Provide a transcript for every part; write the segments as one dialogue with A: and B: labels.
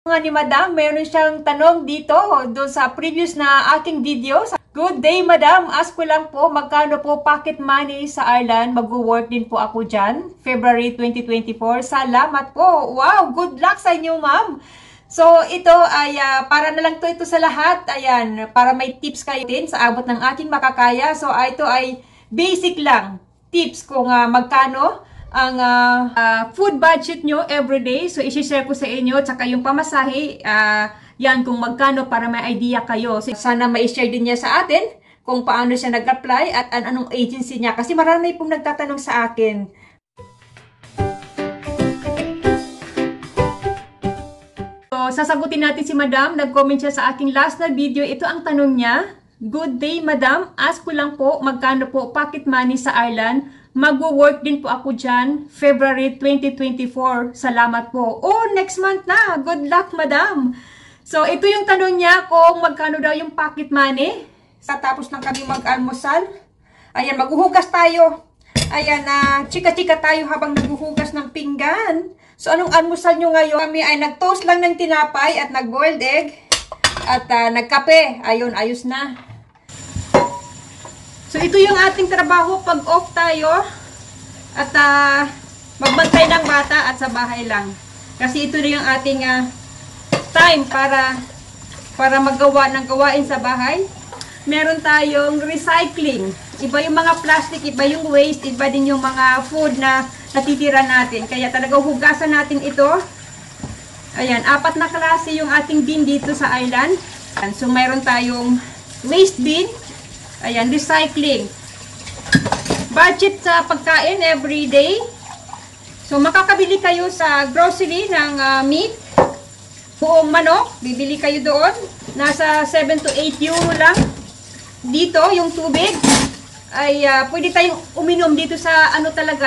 A: Nga ni Madam, meron siyang tanong dito doon sa previous na aking video. Good day, Madam. Ask ko lang po, magkano po pocket money sa Ireland? Mag-work din po ako dyan, February 2024. Salamat po. Wow, good luck sa inyo, ma'am. So, ito ay para na lang ito sa lahat. Ayan, para may tips kayo din sa abot ng aking makakaya. So, ito ay basic lang. Tips kung magkano ang food budget nyo everyday. So, isi-share ko sa inyo. Tsaka yung pamasahe, yan kung magkano para may idea kayo. So, sana ma-share din niya sa atin kung paano siya nag-apply at anong agency niya. Kasi marami pong nagtatanong sa akin. So, sasagutin natin si Madam. Nag-comment siya sa aking last na video. Ito ang tanong niya. Good day, Madam. Ask ko lang po, magkano po pocket money sa Ireland? Mag-work din po ako dyan, February 2024. Salamat po. Oh, next month na. Good luck, Madam. So, ito yung tanong niya kung magkano daw yung pocket money. Tapos lang kami mag-almusal. Ayan, maghuhugas tayo. Ayan, chika-chika tayo habang naghuhugas ng pinggan. So, anong almusal nyo ngayon? Kami ay nag-toast lang ng tinapay at nag-boiled egg. At nagkape. Ayun, ayos na. So, ito yung ating trabaho pag off tayo at magbantay ng bata at sa bahay lang. Kasi ito rin yung ating time para magawa ng gawain sa bahay. Meron tayong recycling. Iba yung mga plastic, iba yung waste, iba din yung mga food na natitira natin. Kaya talaga hugasan natin ito. Ayan, 4 na klase yung ating bin dito sa island. So, mayroon tayong waste bin. Ayan, recycling. Budget sa pagkain every day. So, makakabili kayo sa grocery ng meat. Buong manok, bibili kayo doon. Nasa 7 to 8 euro lang. Dito, yung tubig, ay pwede tayong uminom dito sa,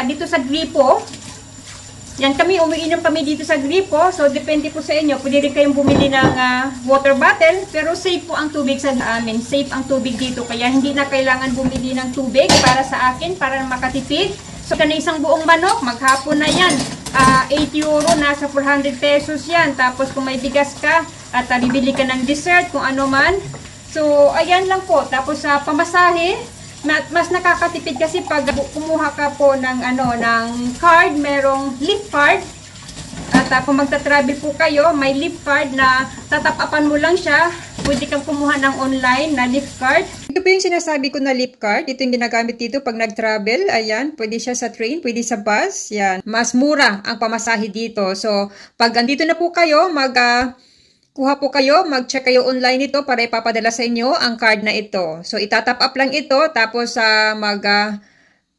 A: dito sa gripo. Yan, umiinom kami dito sa gripo. So, depende po sa inyo. Pwede rin kayong bumili ng water bottle. Pero safe po ang tubig sa amin. Safe ang tubig dito. Kaya hindi na kailangan bumili ng tubig para sa akin, para makatipid. So, kana isang buong manok, maghapon na yan. 8 euro, nasa 400 pesos yan. Tapos, kung may bigas ka, at bibili ka ng dessert, kung ano man. So, ayan lang po. Tapos, sa pamasahe, mas nakakatipid kasi pag kumuha ka po ng ng card, merong lift card. At kung magta-travel po kayo, may lift card na tatapapan mo lang siya. Pwede kang kumuha ng online na lift card. Ito po yung sinasabi ko na lift card. Ito yung ginagamit dito pag nag-travel. Ayan, pwede siya sa train, pwede sa bus. Yan, mas mura ang pamasahe dito. So, pag andito na po kayo, kuha po kayo, mag-check kayo online ito para ipapadala sa inyo ang card na ito. So, itatap up lang ito, tapos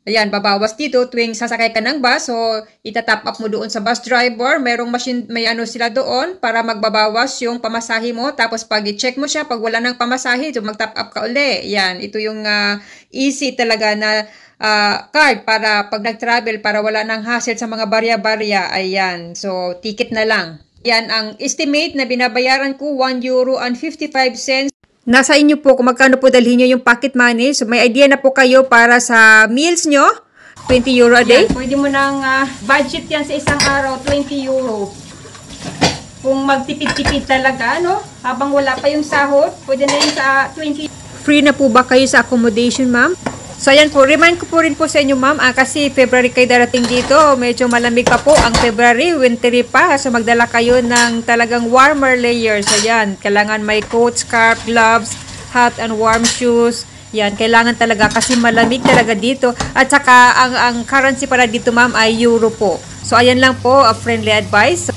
A: ayan, babawas dito tuwing sasakay ka ng bus. So, itatap up mo doon sa bus driver. Merong machine, may sila doon para magbabawas yung pamasahe mo. Tapos, pag i-check mo siya, pag wala ng pamasahe, so mag-tap up ka uli. Yan, ito yung easy talaga na card para pag nag-travel, para wala ng hassle sa mga barya-barya. Ayan, so, ticket na lang. Yan, ang estimate na binabayaran ko, 1 euro and 55 cents. Nasa inyo po kung magkano po dalhin nyo yung pocket money. So, may idea na po kayo para sa meals nyo. 20 euro a day. Yan, pwede mo nang budget yan sa isang araw, 20 euro. Kung magtipid-tipid talaga, habang wala pa yung sahod, pwede na yun sa 20. Free na po ba kayo sa accommodation, ma'am? So, ayan po, remind ko po rin po sa inyo, ma'am, kasi February kayo darating dito, medyo malamig pa po ang February, wintry pa, so magdala kayo ng talagang warmer layers. Ayan, kailangan may coat, scarf, gloves, hot and warm shoes. Yan, kailangan talaga kasi malamig talaga dito. At saka, ang currency para dito, ma'am, ay euro po. So, ayan lang po, a friendly advice.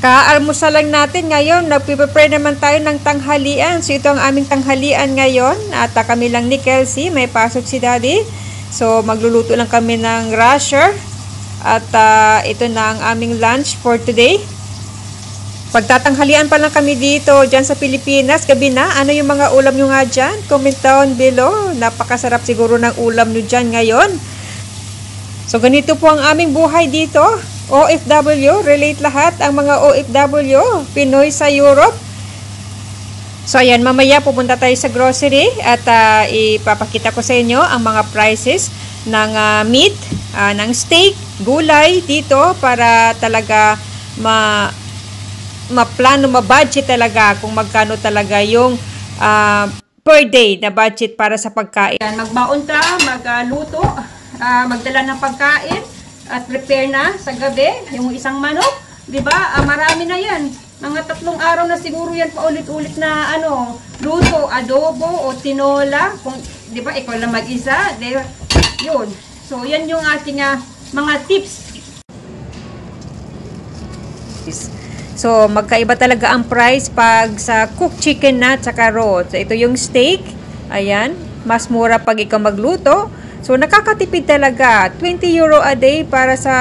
A: Ka-almusal lang natin ngayon. Nagpiprepare naman tayo ng tanghalian. So, ito ang aming tanghalian ngayon. At kami lang ni Kelsey. May pasok si Daddy. So, magluluto lang kami ng rasher. At ito na ang aming lunch for today. Pagtatanghalian pa lang kami dito, dyan sa Pilipinas. Gabi na. Ano yung mga ulam nyo nga dyan? Comment down below. Napakasarap siguro ng ulam nyo dyan ngayon. So, ganito po ang aming buhay dito. OFW, relate lahat ang mga OFW, Pinoy sa Europe. So, ayan, mamaya pupunta tayo sa grocery at ipapakita ko sa inyo ang mga prices ng meat, ng steak, gulay dito para talaga
B: maplano, mabudget talaga kung magkano talaga yung per day na budget para sa pagkain.
A: Yan, magbaon ka, magluto, magdala ng pagkain at prepare na sa gabi yung isang manok, 'di ba? Marami na 'yan. Mga 3 araw na siguro yan paulit-ulit na luto, adobo o tinola. Kung 'di ba ikaw lang mag-isa, 'di ba? 'Yun. So, yan yung ating mga tips.
B: So, magkaiba talaga ang price pag sa cooked chicken na at saka raw. So, ito yung steak. Ayan. Mas mura pag ikaw magluto. So, nakakatipid talaga. 20 euro a day para sa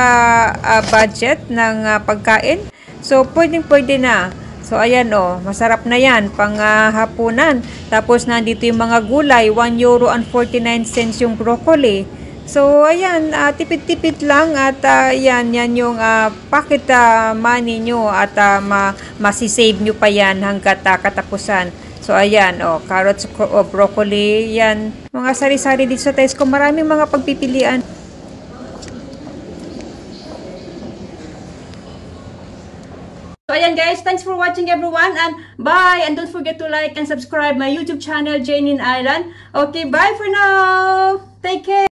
B: budget ng pagkain. So, pwedeng-pwede na. So, ayan masarap na yan. Pang hapunan. Tapos, nandito yung mga gulay. 1 euro and 49 cents yung broccoli. So, ayan, tipid-tipid lang at yan yung pocket money nyo at masisave nyo pa yan hanggat katapusan. So, ayan, carrots, broccoli, yan. Mga sari-sari dito sa Tesco, maraming mga pagpipilian.
A: So, ayan guys, thanks for watching everyone and bye! And don't forget to like and subscribe my YouTube channel, Jane in Ireland. Okay, bye for now! Take care!